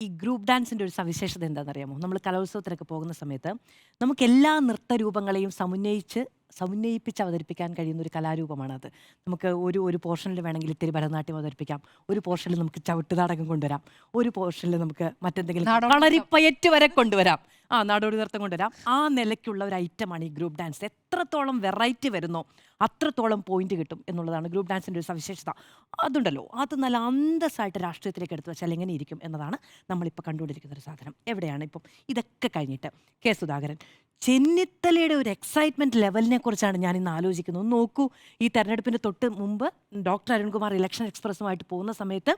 ഈ ഗ്രൂപ്പ് ഡാൻസിൻ്റെ ഒരു സവിശേഷത എന്താണെന്നറിയാമോ? നമ്മൾ കലോത്സവത്തിനൊക്കെ പോകുന്ന സമയത്ത് നമുക്ക് എല്ലാ നൃത്തരൂപങ്ങളെയും സമന്വയിപ്പിച്ച് അവതരിപ്പിക്കാൻ കഴിയുന്ന ഒരു കലാരൂപമാണത്. നമുക്ക് ഒരു പോർഷനിൽ വേണമെങ്കിൽ ഇത്തിരി ഭരതനാട്യം അവതരിപ്പിക്കാം. ഒരു പോർഷനിൽ നമുക്ക് ചവിട്ടുനാടകം കൊണ്ടുവരാം. ഒരു പോർഷനിൽ നമുക്ക് മറ്റെന്തെങ്കിലും നാടോടി കളരിപ്പയറ്റ് വരെ കൊണ്ടുവരാം. നാടോടി നൃത്തം കൊണ്ടുവരാം. ആ നിലയ്ക്കുള്ള ഒരു ഐറ്റമാണ് ഈ ഗ്രൂപ്പ് ഡാൻസ്. എത്രത്തോളം വെറൈറ്റി വരുന്നോ അത്രത്തോളം പോയിന്റ് കിട്ടും എന്നുള്ളതാണ് ഗ്രൂപ്പ് ഡാൻസിൻ്റെ ഒരു സവിശേഷത. അതുണ്ടല്ലോ, അത് നല്ല അന്തസ്സായിട്ട് രാഷ്ട്രീയത്തിലേക്ക് എടുത്തു വെച്ചാൽ എങ്ങനെ ഇരിക്കും എന്നതാണ് നമ്മളിപ്പോൾ കണ്ടുകൊണ്ടിരിക്കുന്ന ഒരു സാധനം. എവിടെയാണ് ഇപ്പം ഇതൊക്കെ കഴിഞ്ഞിട്ട് കെ സുധാകരൻ ചെന്നിത്തലയുടെ ഒരു എക്സൈറ്റ്മെൻറ്റ് ലെവലിനെ കുറിച്ചാണ് ഞാൻ ഇന്ന് ആലോചിക്കുന്നത്. ഒന്ന് നോക്കൂ, ഈ തെരഞ്ഞെടുപ്പിന് തൊട്ട് മുമ്പ് ഡോക്ടർ അരുൺകുമാർ ഇലക്ഷൻ എക്സ്പ്രസ്സുമായിട്ട് പോകുന്ന സമയത്ത്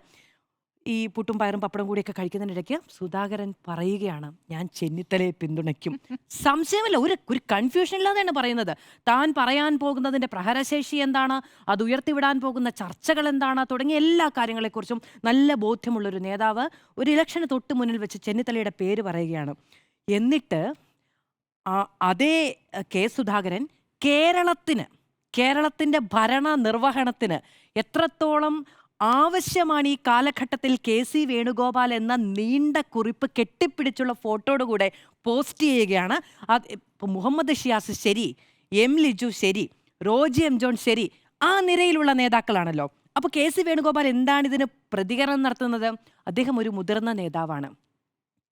ഈ പുട്ടും പയറും പപ്പടം കൂടിയൊക്കെ കഴിക്കുന്നതിനിടയ്ക്ക് സുധാകരൻ പറയുകയാണ്, ഞാൻ ചെന്നിത്തലയെ പിന്തുണയ്ക്കും. സംശയമില്ല, ഒരു കൺഫ്യൂഷൻ ഇല്ലാതെയാണ് പറയുന്നത്. താൻ പറയാൻ പോകുന്നതിൻ്റെ പ്രഹരശേഷി എന്താണ്, അത് ഉയർത്തിവിടാൻ പോകുന്ന ചർച്ചകൾ എന്താണ്, തുടങ്ങിയ എല്ലാ കാര്യങ്ങളെക്കുറിച്ചും നല്ല ബോധ്യമുള്ളൊരു നേതാവ് ഒരു ഇലക്ഷന് തൊട്ട് മുന്നിൽ വെച്ച് ചെന്നിത്തലയുടെ പേര് പറയുകയാണ്. എന്നിട്ട് അതേ കെ സുധാകരൻ കേരളത്തിൻ്റെ ഭരണ നിർവഹണത്തിന് എത്രത്തോളം ആവശ്യമാണ് ഈ കാലഘട്ടത്തിൽ കെ.സി. വേണുഗോപാൽ എന്ന നീണ്ട കുറിപ്പ് കെട്ടിപ്പിടിച്ചുള്ള ഫോട്ടോയോടുകൂടെ പോസ്റ്റ് ചെയ്യുകയാണ്. ഇപ്പം മുഹമ്മദ് ഷിയാസ് ശരി, എം ലിജു ശരി, റോജി എം ജോൺ ശരി, ആ നിരയിലുള്ള നേതാക്കളാണല്ലോ. അപ്പോൾ കെ.സി. വേണുഗോപാൽ എന്താണ് ഇതിന് പ്രതികരണം നടത്തുന്നത്? അദ്ദേഹം ഒരു മുതിർന്ന നേതാവാണ്,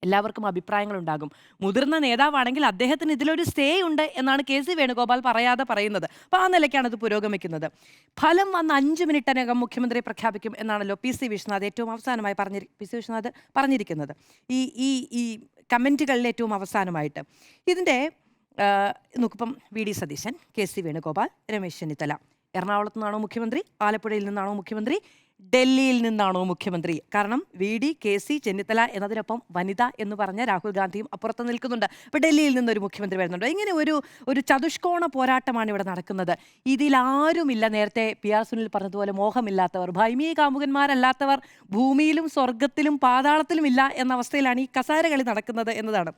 എല്ലാവർക്കും അഭിപ്രായങ്ങളുണ്ടാകും. മുതിർന്ന നേതാവാണെങ്കിൽ അദ്ദേഹത്തിന് ഇതിലൊരു സ്റ്റേ ഉണ്ട് എന്നാണ് കെ.സി. വേണുഗോപാൽ പറയാതെ പറയുന്നത്. അപ്പോൾ ആ നിലയ്ക്കാണ് ഇത് പുരോഗമിക്കുന്നത്. ഫലം വന്ന് 5 മിനിറ്റിനകം മുഖ്യമന്ത്രിയെ പ്രഖ്യാപിക്കും എന്നാണല്ലോ പി.സി. വിശ്വനാഥ് ഏറ്റവും അവസാനമായി പറഞ്ഞിരിക്കുന്നത്. ഈ കമൻറ്റുകളിൽ ഏറ്റവും അവസാനമായിട്ട് ഇതിൻ്റെ നോക്കിപ്പം വി.ഡി. സതീശൻ, കെ.സി. വേണുഗോപാൽ, രമേശ് ചെന്നിത്തല. എറണാകുളത്ത് നിന്നാണോ മുഖ്യമന്ത്രി, ആലപ്പുഴയിൽ നിന്നാണോ മുഖ്യമന്ത്രി, ഡൽഹിയിൽ നിന്നാണോ മുഖ്യമന്ത്രി? കാരണം വി.ഡി., കെ.സി., ചെന്നിത്തല എന്നതിനൊപ്പം വനിത എന്ന് പറഞ്ഞ രാഹുൽ ഗാന്ധിയും അപ്പുറത്ത് നിൽക്കുന്നുണ്ട്. അപ്പോൾ ഡൽഹിയിൽ നിന്നൊരു മുഖ്യമന്ത്രി വരുന്നുണ്ട്. ഇങ്ങനെ ഒരു ചതുഷ്കോണ പോരാട്ടമാണ് ഇവിടെ നടക്കുന്നത്. ഇതിലാരുമില്ല, നേരത്തെ PR സുനിൽ പറഞ്ഞതുപോലെ മോഹമില്ലാത്തവർ, ഭൈമീ കാമുകന്മാരല്ലാത്തവർ ഭൂമിയിലും സ്വർഗത്തിലും പാതാളത്തിലും ഇല്ല എന്ന അവസ്ഥയിലാണ് ഈ കസാര കളി നടക്കുന്നത് എന്നതാണ്.